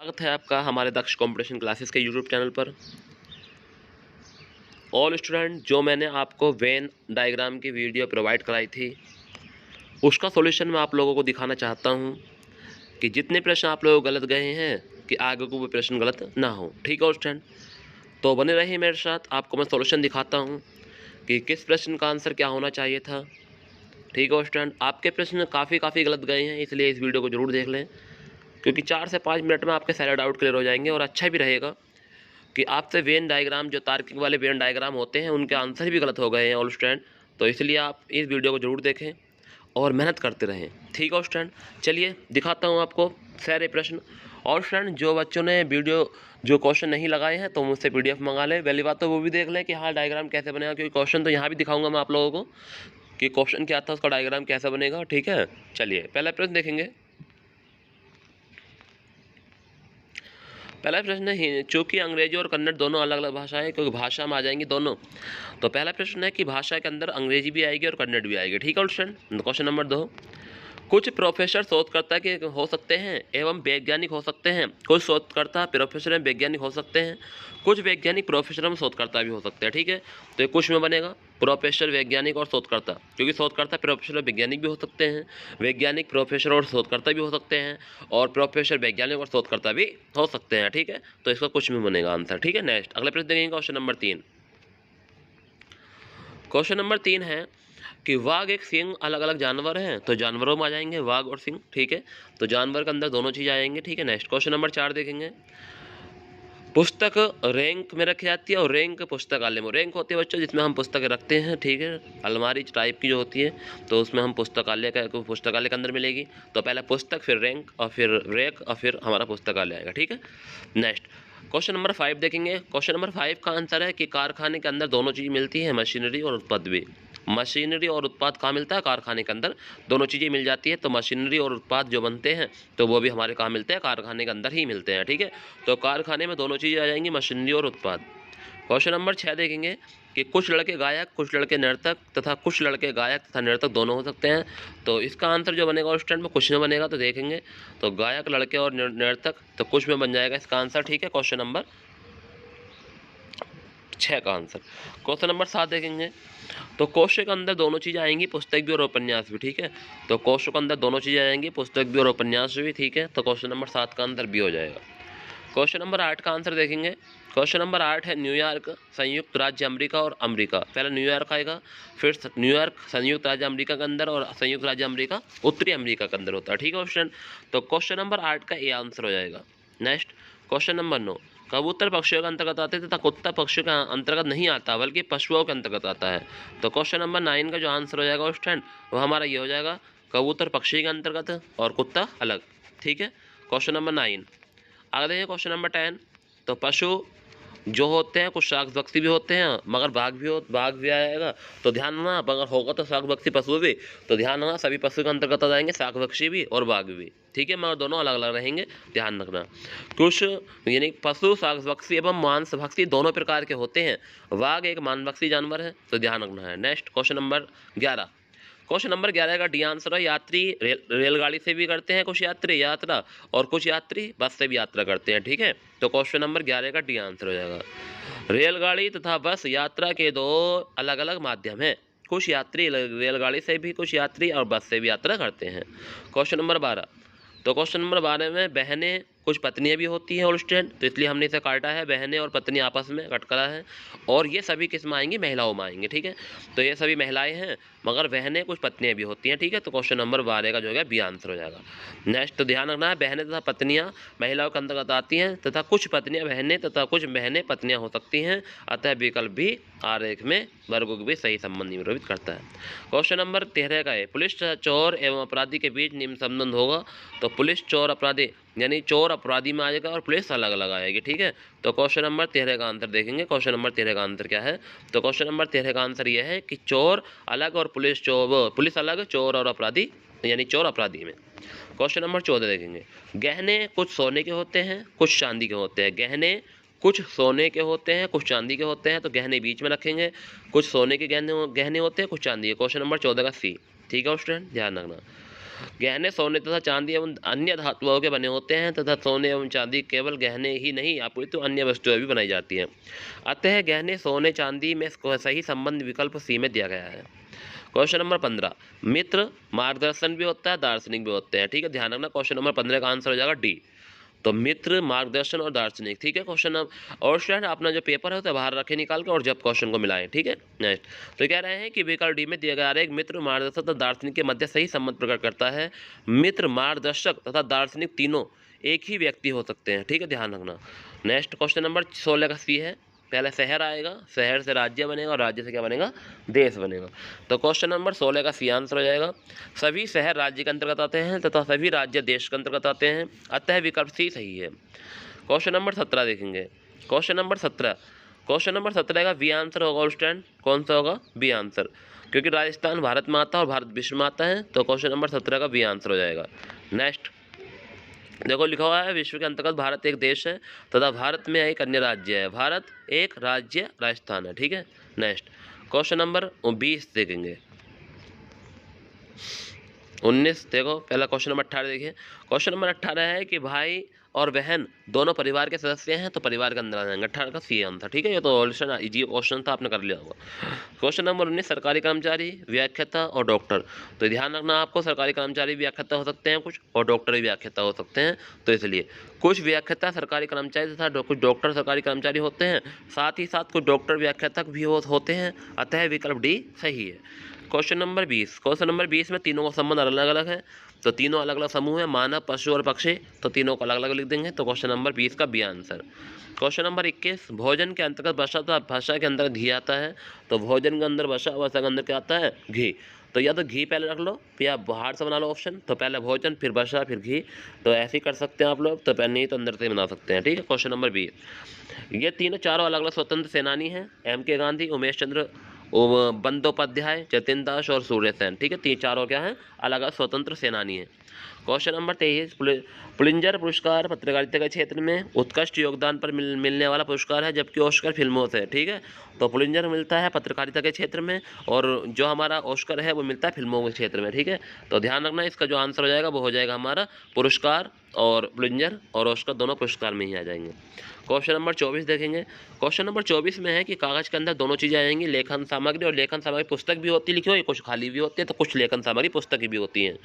स्वागत है आपका हमारे दक्ष कंपटीशन क्लासेस के यूट्यूब चैनल पर। ऑल स्टूडेंट, जो मैंने आपको वेन डायग्राम की वीडियो प्रोवाइड कराई थी उसका सॉल्यूशन मैं आप लोगों को दिखाना चाहता हूं कि जितने प्रश्न आप लोग गलत गए हैं कि आगे को वो प्रश्न गलत ना हो। ठीक है स्टूडेंट, तो बने रहिए मेरे साथ, आपको मैं सॉल्यूशन दिखाता हूँ कि किस प्रश्न का आंसर क्या होना चाहिए था। ठीक है स्टूडेंट, आपके प्रश्न काफ़ी गलत गए हैं, इसलिए इस वीडियो को जरूर देख लें, क्योंकि 4 से 5 मिनट में आपके सारे डाउट क्लियर हो जाएंगे और अच्छा भी रहेगा कि आपसे वेन डायग्राम, जो तार्किक वाले वेन डायग्राम होते हैं, उनके आंसर भी गलत हो गए हैं ऑल स्टूडेंट। तो इसलिए आप इस वीडियो को जरूर देखें और मेहनत करते रहें। ठीक है स्टूडेंट, चलिए दिखाता हूँ आपको सारे प्रश्न। और स्टूडेंट, जो बच्चों ने वीडियो जो क्वेश्चन नहीं लगाए हैं तो मुझसे PDF मंगा लें। पहली बात तो वो भी देख लें कि हाँ डायग्राम कैसे बनेगा, क्योंकि क्वेश्चन तो यहाँ भी दिखाऊंगा मैं आप लोगों को कि क्वेश्चन क्या था, उसका डायग्राम कैसा बनेगा। ठीक है, चलिए पहला प्रश्न देखेंगे। पहला प्रश्न है, चूंकि अंग्रेजी और कन्नड़ दोनों अलग अलग भाषाएं, क्योंकि भाषा में आ जाएंगी दोनों, तो पहला प्रश्न है कि भाषा के अंदर अंग्रेजी भी आएगी और कन्नड़ भी आएगी। ठीक है स्टूडेंट। क्वेश्चन नंबर 2, कुछ प्रोफेसर शोधकर्ता के हो सकते हैं एवं वैज्ञानिक हो सकते हैं। कुछ शोधकर्ता प्रोफेसर एवं वैज्ञानिक हो सकते हैं, कुछ वैज्ञानिक प्रोफेसर एवं शोधकर्ता भी हो सकते हैं। ठीक है, तो ये कुछ में बनेगा प्रोफेसर, वैज्ञानिक और शोधकर्ता, क्योंकि शोधकर्ता प्रोफेसर और वैज्ञानिक भी हो सकते हैं, वैज्ञानिक प्रोफेसर और शोधकर्ता भी हो सकते हैं, और प्रोफेसर वैज्ञानिक और शोधकर्ता भी हो सकते हैं। ठीक है, तो इसका कुछ में बनेगा आंसर। ठीक है, नेक्स्ट अगला प्रश्न देखेंगे। Question number 3। क्वेश्चन नंबर 3 है कि वाघ एक सींग अलग अलग जानवर हैं, तो जानवरों में आ जाएंगे वाघ और सींग। ठीक है, तो जानवर के अंदर दोनों चीज़ आएंगे। ठीक है, नेक्स्ट क्वेश्चन नंबर 4 देखेंगे। पुस्तक रैंक में रखी जाती है और रैंक पुस्तकालय में। रैंक होती है बच्चों जिसमें हम पुस्तकें रखते हैं। ठीक है, अलमारी टाइप की जो होती है, तो उसमें हम पुस्तकालय के अंदर मिलेगी। तो पहले पुस्तक, फिर रैंक, और फिर रैक, और फिर हमारा पुस्तकालय आएगा। ठीक है, नेक्स्ट क्वेश्चन नंबर 5 देखेंगे। क्वेश्चन नंबर 5 का आंसर है कि कारखाने के अंदर दोनों चीज़ मिलती है, मशीनरी और उत्पाद भी। मशीनरी और उत्पाद कहाँ मिलता है? कारखाने के अंदर दोनों चीज़ें मिल जाती है। तो मशीनरी और उत्पाद जो बनते हैं तो वो भी हमारे कहाँ मिलते हैं? कारखाने के अंदर ही मिलते हैं। ठीक है, तो कारखाने में दोनों चीज़ें आ जाएंगी, मशीनरी और उत्पाद। क्वेश्चन नंबर 6 देखेंगे कि कुछ लड़के गायक, कुछ लड़के नर्तक तथा कुछ लड़के गायक तथा नर्तक दोनों हो सकते हैं। तो इसका आंसर जो बनेगा उस टाइम में कुछ में बनेगा, तो देखेंगे तो गायक, लड़के और नर्तक, तो कुछ में बन जाएगा इसका आंसर। ठीक है, क्वेश्चन नंबर 6 का आंसर। क्वेश्चन नंबर 7 देखेंगे। तो कोश के अंदर दोनों चीज़ें आएंगी, पुस्तक भी और उपन्यास भी। ठीक है, तो कोश के अंदर दोनों चीज़ें आएंगी, पुस्तक भी और उपन्यास भी। ठीक है, तो क्वेश्चन नंबर 7 का आंसर बी हो जाएगा। क्वेश्चन नंबर 8 का आंसर देखेंगे। क्वेश्चन नंबर 8 है न्यूयॉर्क संयुक्त राज्य अमेरिका और अमेरिका। पहले न्यूयॉर्क आएगा, फिर न्यूयॉर्क संयुक्त राज्य अमेरिका के अंदर, और संयुक्त राज्य अमेरिका उत्तरी अमेरिका के अंदर होता है। ठीक है क्वेश्चन, तो क्वेश्चन नंबर 8 का ये आंसर हो जाएगा। नेक्स्ट क्वेश्चन नंबर 9, कबूतर पक्षियों के अंतर्गत आते हैं तथा कुत्ता पक्षियों के अंतर्गत नहीं आता, बल्कि पशुओं के अंतर्गत आता है। तो क्वेश्चन नंबर 9 का जो आंसर हो जाएगा स्टूडेंट, वो हमारा ये हो जाएगा, कबूतर पक्षी के अंतर्गत और कुत्ता अलग। ठीक है, क्वेश्चन नंबर 9। आगे देखिए क्वेश्चन नंबर 10। तो पशु जो होते हैं कुछ शाक बक्सी भी होते हैं, मगर बाघ भी आएगा। तो ध्यान रखना, अगर होगा तो शाक बक्सी पशु भी, तो ध्यान रखना सभी पशु के अंतर्गत आ जाएंगे, शाक बक्सी भी और बाघ भी। ठीक है, मगर दोनों अलग अलग रहेंगे, ध्यान रखना। कुछ यानी पशु शाक बक्सी एवं मांस भक्षी दोनों प्रकार के होते हैं। वाघ एक मांसभक्षी जानवर है, तो ध्यान रखना है। Next question number 11। Question number 11 का डी आंसर है, यात्री रेलगाड़ी से भी करते हैं कुछ यात्री यात्रा, और कुछ यात्री बस से भी यात्रा करते हैं। ठीक है, तो क्वेश्चन नंबर 11 का डी आंसर हो जाएगा। रेलगाड़ी तथा बस यात्रा के दो अलग अलग माध्यम हैं। कुछ यात्री रेलगाड़ी से भी, कुछ यात्री और बस से भी यात्रा करते हैं। Question number 12। तो क्वेश्चन नंबर 12 में बहनें कुछ पत्नियां भी होती हैं ऑल स्टूडेंट, तो इसलिए हमने इसे काटा है, बहनें और पत्नी आपस में कट करा है, और ये सभी किस में आएंगी? महिलाओं में आएंगे। ठीक है, तो ये सभी महिलाएं हैं, मगर बहनें कुछ पत्नियां भी होती हैं। ठीक है, तो क्वेश्चन नंबर 12 का जो है बी आंसर हो जाएगा। नेक्स्ट तो ध्यान रखना है, बहनें तथा पत्नियां महिलाओं के अंतर्गत आती हैं, तथा कुछ पत्नियां बहनें तथा कुछ बहनें पत्नियां हो सकती हैं, अतः विकल्प भी आरेख में वर्गों के बीच सही संबंध निरूपित करता है। क्वेश्चन नंबर 13 का है, पुलिस चोर एवं अपराधी के बीच निम्न संबंध होगा। तो पुलिस चोर अपराधी, यानी चोर अपराधी में आएगा और पुलिस अलग अलग आएगी। ठीक है, तो क्वेश्चन नंबर 13 का आंसर देखेंगे। क्वेश्चन नंबर 13 का आंसर क्या है? तो क्वेश्चन नंबर 13 का आंसर यह है कि चोर अलग और पुलिस अलग, चोर और अपराधी यानी चोर अपराधी में। क्वेश्चन नंबर 14 देखेंगे। गहने कुछ सोने के होते हैं, कुछ चांदी के होते हैं। गहने कुछ सोने के होते हैं, कुछ चांदी के होते हैं, तो गहने बीच में रखेंगे। कुछ सोने के गहने होते हैं, कुछ चांदी के। क्वेश्चन नंबर 14 का सी। ठीक है स्टूडेंट, ध्यान रखना। गहने सोने तथा चांदी एवं अन्य धातुओं के बने होते हैं तथा सोने एवं चांदी केवल गहने ही नहीं अपितु अन्य वस्तुएं भी बनाई जाती हैं। अतः गहने सोने चांदी में सही संबंध विकल्प सी में दिया गया है। क्वेश्चन नंबर 15, मित्र मार्गदर्शन भी होता है, दार्शनिक भी होते हैं। ठीक है, ध्यान रखना, क्वेश्चन नंबर 15 का आंसर हो जाएगा डी। तो मित्र, मार्गदर्शन और दार्शनिक। ठीक है, क्वेश्चन अब और स्टूडेंट अपना जो पेपर है तो बाहर रखे निकाल के और जब क्वेश्चन को मिलाएं। ठीक है, नेक्स्ट तो कह रहे हैं कि विकल्प डी में दिया गया है एक मित्र, मार्गदर्शक तथा दार्शनिक के मध्य सही संबंध प्रकट करता है। मित्र, मार्गदर्शक तथा दार्शनिक तीनों एक ही व्यक्ति हो सकते हैं। ठीक है, ध्यान रखना। नेक्स्ट क्वेश्चन नंबर 16 का सी है। पहले शहर आएगा, शहर से राज्य बनेगा और राज्य से क्या बनेगा, देश बनेगा। तो क्वेश्चन नंबर 16 का सी आंसर हो जाएगा। सभी शहर राज्य के अंतर्गत आते हैं तथा सभी राज्य देश के अंतर्गत आते हैं, अतः विकल्प सी सही है। क्वेश्चन नंबर 17 देखेंगे। क्वेश्चन नंबर 17 का बी आंसर होगा स्टूडेंट। कौन सा होगा, बी आंसर, क्योंकि राजस्थान भारत में आता है और भारत विश्व में आता है। तो क्वेश्चन नंबर 17 का बी आंसर हो जाएगा। नेक्स्ट देखो लिखा हुआ है विश्व के अंतर्गत भारत एक देश है तथा भारत में एक अन्य राज्य है। भारत एक राज्य राजस्थान है। ठीक है, नेक्स्ट क्वेश्चन नंबर 20 देखेंगे। 19 देखो, पहला क्वेश्चन नंबर 18 देखिए। क्वेश्चन नंबर 18 है कि भाई और बहन दोनों परिवार के सदस्य हैं तो परिवार के अंदर आ जाएंगे। 18 का सी आंसर। ठीक है, ये तो इजी क्वेश्चन था, आपने कर लिया होगा। क्वेश्चन नंबर 19, सरकारी कर्मचारी, व्याख्याता और डॉक्टर। तो ध्यान रखना आपको, सरकारी कर्मचारी व्याख्याता हो सकते हैं कुछ और डॉक्टर भी व्याख्याता हो सकते हैं। तो इसलिए कुछ व्याख्याता सरकारी कर्मचारी तथा कुछ डॉक्टर सरकारी कर्मचारी होते हैं, साथ ही साथ कुछ डॉक्टर व्याख्यातक भी होते हैं, अतः विकल्प डी सही है। क्वेश्चन नंबर 20 में तीनों का संबंध अलग अलग है। तो तीनों अलग अलग समूह है, मानव, पशु और पक्षी। तो तीनों को अलग अलग लिख देंगे। तो क्वेश्चन नंबर 20 का बी आंसर। क्वेश्चन नंबर 21, भोजन के अंतर्गत वसा तथा भाषा के अंदर घी आता है। तो भोजन के अंदर वसा, वसा के अंदर क्या आता है, घी। तो या तो घी पहले रख लो या बाहर से बना लो ऑप्शन। तो पहले भोजन, फिर वसा, फिर घी। तो ऐसे ही कर सकते हैं आप लोग। तो पहले नहीं तो अंदर से बना सकते हैं। ठीक है, क्वेश्चन नंबर 20, ये तीनों चारों अलग अलग स्वतंत्र सेनानी हैं। M.K. गांधी, उमेश चंद्र बंदोपाध्याय, जतिन दास और सूर्य सेन। ठीक है, तीन चारों क्या हैं, अलग अलग स्वतंत्र सेनानी हैं। क्वेश्चन नंबर 23, पुलिंजर पुरस्कार पत्रकारिता के क्षेत्र में उत्कृष्ट योगदान पर मिलने वाला पुरस्कार है, जबकि ऑस्कर फिल्मों से। ठीक है, तो पुलिंजर मिलता है पत्रकारिता के क्षेत्र में और जो हमारा ऑस्कर है वो मिलता है फिल्मों के क्षेत्र में। ठीक है, तो ध्यान रखना, इसका जो आंसर हो जाएगा वो हो जाएगा हमारा पुरस्कार, और पुलिंजर और ऑस्कर दोनों पुरस्कार में ही आ जाएंगे। क्वेश्चन नंबर 24 देखेंगे। क्वेश्चन नंबर 24 में है कि कागज के अंदर दोनों चीज़ें आएंगी, लेखन सामग्री, और लेखन सामग्री पुस्तक भी होती है लिखी हुई, कुछ खाली भी होती है, तो कुछ लेखन सामग्री पुस्तक की भी होती हैं।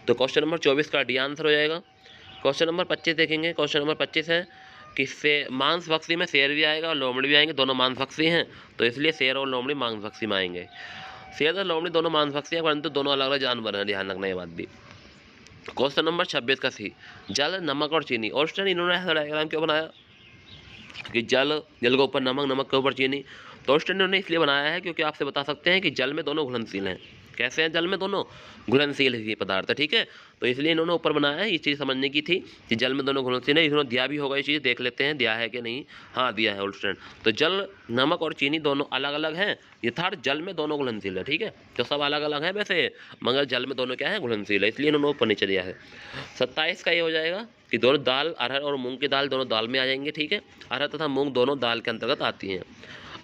तो क्वेश्चन नंबर 24 का डी आंसर हो जाएगा। क्वेश्चन नंबर 25 देखेंगे। क्वेश्चन नंबर 25 है कि मांसभक्षी में शेर भी आएगा और लोमड़ी भी आएंगे, दोनों मांसभक्षी हैं, तो इसलिए शेर और लोमड़ी मांसभक्षी में आएंगे। शेर और लोमड़ी दोनों मांसभक्षी हैं, परंतु दोनों अलग अलग जानवर हैं, ध्यान रखना ये बात भी। क्वेश्चन नंबर 26 का सी, जल, नमक और चीनी। और स्टूडेंट इन्होंने ऐसा डायग्राम क्यों बनाया कि जल के ऊपर नमक, नमक के ऊपर चीनी? तो स्टूडेंट ने इसलिए बनाया है क्योंकि आपसे बता सकते हैं कि जल में दोनों घुलनशील हैं। कैसे हैं जल में दोनों घुलनशील है ये पदार्थ। ठीक है, तो इसलिए इन्होंने ऊपर बनाया है, ये चीज़ समझने की थी कि जल में दोनों घुलनशील है। इन्होंने दिया भी होगा ये चीज़, देख लेते हैं दिया है कि नहीं। हाँ दिया है स्टूडेंट। तो जल, नमक और चीनी दोनों अलग अलग हैं, यथार्थ जल में दोनों घुलनशील है। ठीक है, तो सब अलग अलग हैं वैसे, मगर जल में दोनों क्या है, घुलनशील है, इसलिए इन्होंने ऊपर नीचे दिया है। 27 का ये हो जाएगा कि दोनों दाल, अरहर और मूंग की दाल दोनों दाल में आ जाएंगे। ठीक है, अरहर तथा मूंग दोनों दाल के अंतर्गत आती हैं।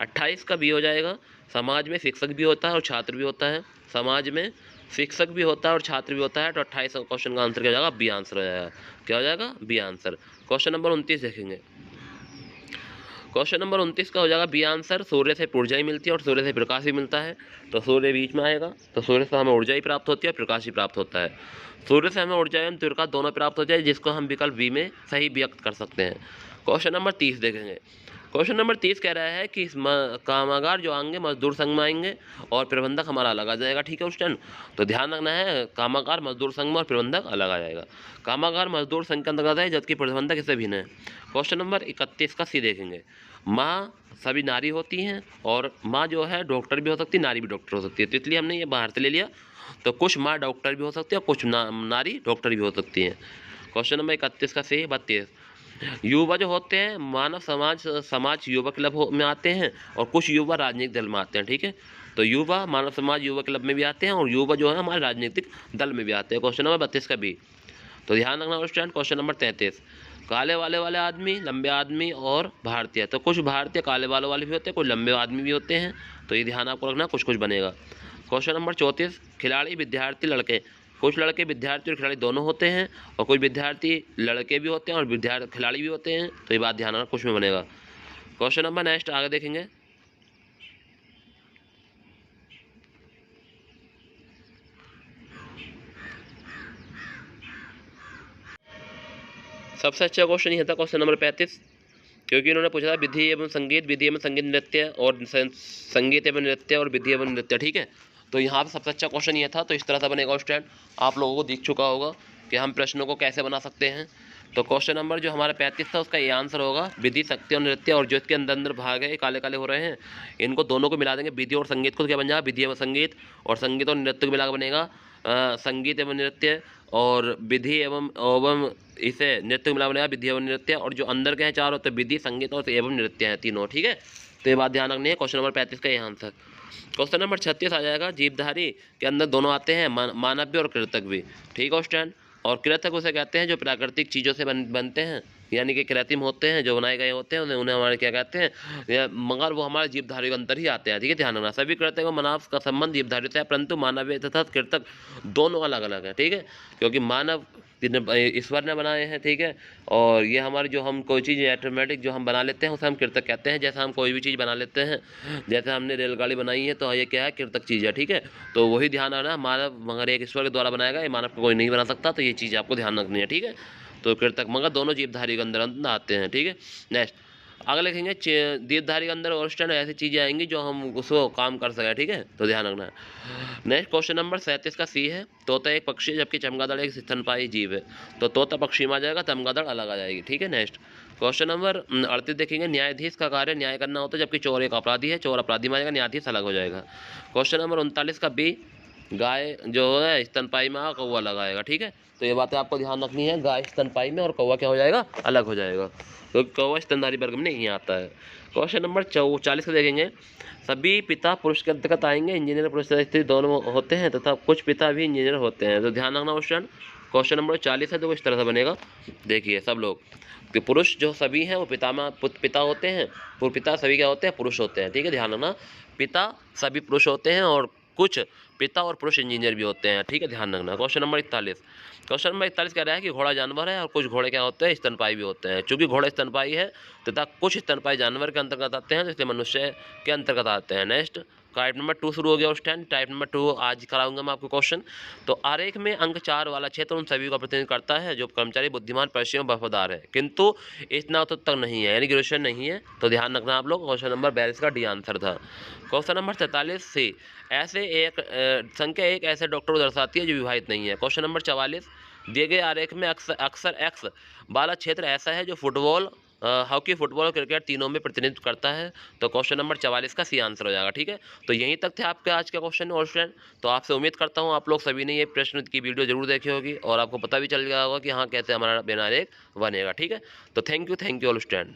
28 का बी हो जाएगा, समाज में शिक्षक भी होता है और छात्र भी होता है। समाज में शिक्षक भी होता है और छात्र भी होता है। तो 28 क्वेश्चन का आंसर क्या हो जाएगा, बी आंसर हो जाएगा। क्या हो जाएगा, बी आंसर। क्वेश्चन नंबर 29 देखेंगे। क्वेश्चन नंबर 29 का हो जाएगा बी आंसर। सूर्य से ऊर्जा ही मिलती है और सूर्य से प्रकाश भी मिलता है। तो सूर्य बीच में आएगा, तो सूर्य से हमें ऊर्जा ही प्राप्त होती है और प्रकाश ही प्राप्त होता है। सूर्य से हमें ऊर्जा एवं प्रकाश दोनों प्राप्त हो जाए, जिसको हम विकल्प बी में सही व्यक्त कर सकते हैं। क्वेश्चन नंबर 30 देखेंगे। क्वेश्चन नंबर 30 कह रहा है कि कामगार जो आएंगे मजदूर संघ में आएंगे और प्रबंधक हमारा अलग आ जाएगा। ठीक है स्टूडेंट, तो ध्यान रखना है, कामगार मजदूर संघ में और प्रबंधक अलग आ जाएगा। कामगार मजदूर संघ के अंतर्गत है, जबकि प्रबंधक इससे भिन्न है। क्वेश्चन नंबर 31 का सी देखेंगे। माँ सभी नारी होती हैं और माँ जो है डॉक्टर भी हो सकती है, नारी भी डॉक्टर हो सकती है, तो इसलिए हमने ये बाहर से ले लिया। तो कुछ माँ डॉक्टर भी हो सकती है और कुछ नारी डॉक्टर भी हो सकती हैं। क्वेश्चन नंबर 31 का सी 32, युवा जो होते हैं मानव समाज युवा क्लब में आते हैं और कुछ युवा राजनीतिक दल में आते हैं। ठीक है, तो युवा मानव समाज युवा क्लब में भी आते हैं और युवा जो है हमारे राजनीतिक दल में भी आते हैं। क्वेश्चन नंबर 32 का बी। तो ध्यान रखना स्टूडेंट। क्वेश्चन नंबर 33, काले वाले आदमी, लंबे आदमी और भारतीय। तो कुछ भारतीय काले वाले भी होते हैं, कुछ लंबे आदमी भी होते हैं, तो ये ध्यान आपको रखना, कुछ कुछ बनेगा। क्वेश्चन नंबर 34, खिलाड़ी, विद्यार्थी, लड़के कुछ लड़के विद्यार्थी और खिलाड़ी दोनों होते हैं, और कुछ विद्यार्थी लड़के भी होते हैं और विद्यार्थी खिलाड़ी भी होते हैं। तो ये बात ध्यान रखना, कुछ में बनेगा। क्वेश्चन नंबर नेक्स्ट आगे देखेंगे। सबसे अच्छा क्वेश्चन ये था क्वेश्चन नंबर 35, क्योंकि इन्होंने पूछा था विधि एवं संगीत, विधि एवं संगीत नृत्य, और संगीत एवं नृत्य, और विधि एवं नृत्य। ठीक है, तो यहाँ पे सबसे अच्छा क्वेश्चन ये था। तो इस तरह से बनेगा स्टैंड, आप लोगों को दिख चुका होगा कि हम प्रश्नों को कैसे बना सकते हैं। तो क्वेश्चन नंबर जो हमारा 35 था उसका ये आंसर होगा विधि, शक्ति और नृत्य, और जो इसके अंदर अंदर भाग है काले काले हो रहे हैं, इनको दोनों को मिला देंगे, विधि और संगीत को, क्या बन जाएगा विधि एवं संगीत, और संगीत और नृत्य को मिला बनेगा संगीत एवं नृत्य, और विधि एवं इसे नृत्य को मिला बनेगा विधि एवं नृत्य, और जो अंदर के हैं चार होते हैं विधि, संगीत और एवं नृत्य हैं तीनों। ठीक है, तो ये बात ध्यान रखनी है। क्वेश्चन नंबर 35 का ये आंसर। क्वेश्चन नंबर 36 आ जाएगा, जीवधारी के अंदर दोनों आते हैं, मानव भी और कृतक भी। ठीक है स्टैंड, और कृतक उसे कहते हैं जो प्राकृतिक चीज़ों से बनते हैं, यानी कि कृत्रिम होते हैं, जो बनाए गए होते हैं, उन्हें हमारे क्या कहते हैं, मगर वो हमारे जीवधारी के अंदर ही आते हैं। ठीक है, ध्यान रखना, सभी कृतक और मानव का संबंध जीवधारी से है, परंतु मानव तथा कृतक दोनों अलग अलग है। ठीक है, क्योंकि मानव ईश्वर ने बनाए हैं। ठीक है, और ये हमारी जो हम कोई चीज़ ऑटोमेटिक जो हम बना लेते हैं उसे हम कृतक कहते हैं। जैसे हम कोई भी चीज़ बना लेते हैं, जैसे हमने रेलगाड़ी बनाई है तो ये क्या है, कृतक चीज़ है। ठीक है, तो वही ध्यान रखना, मानव मगर एक ईश्वर के द्वारा बनाया गया, ये मानव को कोई नहीं बना सकता, तो ये चीज़ आपको ध्यान रखनी है। ठीक है, तो कृतक मगर दोनों जीवधारी के अंदर आते हैं। ठीक है, नेक्स्ट आगे लिखेंगे, दीपधारी के अंदर और स्टैंड ऐसी चीज़ें आएंगी जो हम उसको काम कर सकें। ठीक है, तो ध्यान रखना है। नेक्स्ट क्वेश्चन नंबर 37 का सी है, तोता एक पक्षी है जबकि चमगादड़ एक स्तनपायी जीव है। तो तोता पक्षी में आ जाएगा, चमगादड़ अलग आ जाएगी। ठीक है, नेक्स्ट क्वेश्चन नंबर 38 देखेंगे, न्यायाधीश का कार्य न्याय करना होता है जबकि चोर एक अपराधी है, चोर अपराधी में आ जाएगा, न्यायाधीश अलग हो जाएगा। क्वेश्चन नंबर 39 का बी, गाय जो है स्तनपायी में, कौवा लगाएगा। ठीक है, तो ये बातें आपको ध्यान रखनी है, गाय स्तनपायी में और कौवा क्या हो जाएगा, अलग हो जाएगा, तो कौवा स्तनधारी वर्ग में नहीं आता है। क्वेश्चन नंबर 40 को देखेंगे, सभी पिता पुरुष के अंतर्गत आएंगे, इंजीनियर पुरुष स्त्री दोनों होते हैं तथा कुछ पिता भी इंजीनियर होते हैं। तो ध्यान रखना क्वेश्चन, क्वेश्चन नंबर 40 है तो इस तरह से बनेगा। देखिए सब लोग, कि पुरुष जो सभी हैं वो पिता होते हैं, पिता सभी क्या होते हैं, पुरुष होते हैं। ठीक है, ध्यान रखना, पिता सभी पुरुष होते हैं और कुछ पिता और पुरुष इंजीनियर भी होते हैं। ठीक है, ध्यान रखना। क्वेश्चन नंबर 41, क्वेश्चन नंबर 41 कह रहा है कि घोड़ा जानवर है और कुछ घोड़े क्या होते हैं, स्तनपायी भी होते हैं। चूंकि घोड़े स्तनपायी है तथा कुछ स्तनपायी जानवर के अंतर्गत आते हैं, तो इसलिए मनुष्य के अंतर्गत आते हैं। नेक्स्ट टाइप नंबर 2 शुरू हो गया उस टाइम, टाइप नंबर 2 आज कराऊंगा मैं आपको क्वेश्चन। तो आरेख में अंक 4 वाला क्षेत्र उन सभी का प्रतिनिधित्व करता है जो कर्मचारी बुद्धिमान, परिश्रमी, वफादार है, किंतु स्नातक तक नहीं है, यानी ग्रेजुएशन नहीं है। तो ध्यान रखना आप लोग, क्वेश्चन नंबर 42 का डी आंसर था। क्वेश्चन नंबर 43 से ऐसे एक संख्या एक ऐसे डॉक्टर को दर्शाती है जो विवाहित नहीं है। क्वेश्चन नंबर 44, दिए गए आरेख में अक्सर एक्स वाला क्षेत्र ऐसा है जो फुटबॉल, हॉकी, फुटबॉल और क्रिकेट तीनों में प्रतिनिधित्व करता है। तो क्वेश्चन नंबर 44 का सी आंसर हो जाएगा। ठीक है, तो यहीं तक थे आपके आज का क्वेश्चन और स्टूडेंट। तो आपसे उम्मीद करता हूँ आप लोग सभी ने ये प्रश्न की वीडियो जरूर देखी होगी और आपको पता भी चल गया होगा कि हाँ कैसे हमारा बिना आरेख बनेगा। ठीक है, तो थैंक यू ऑल स्टूडेंट।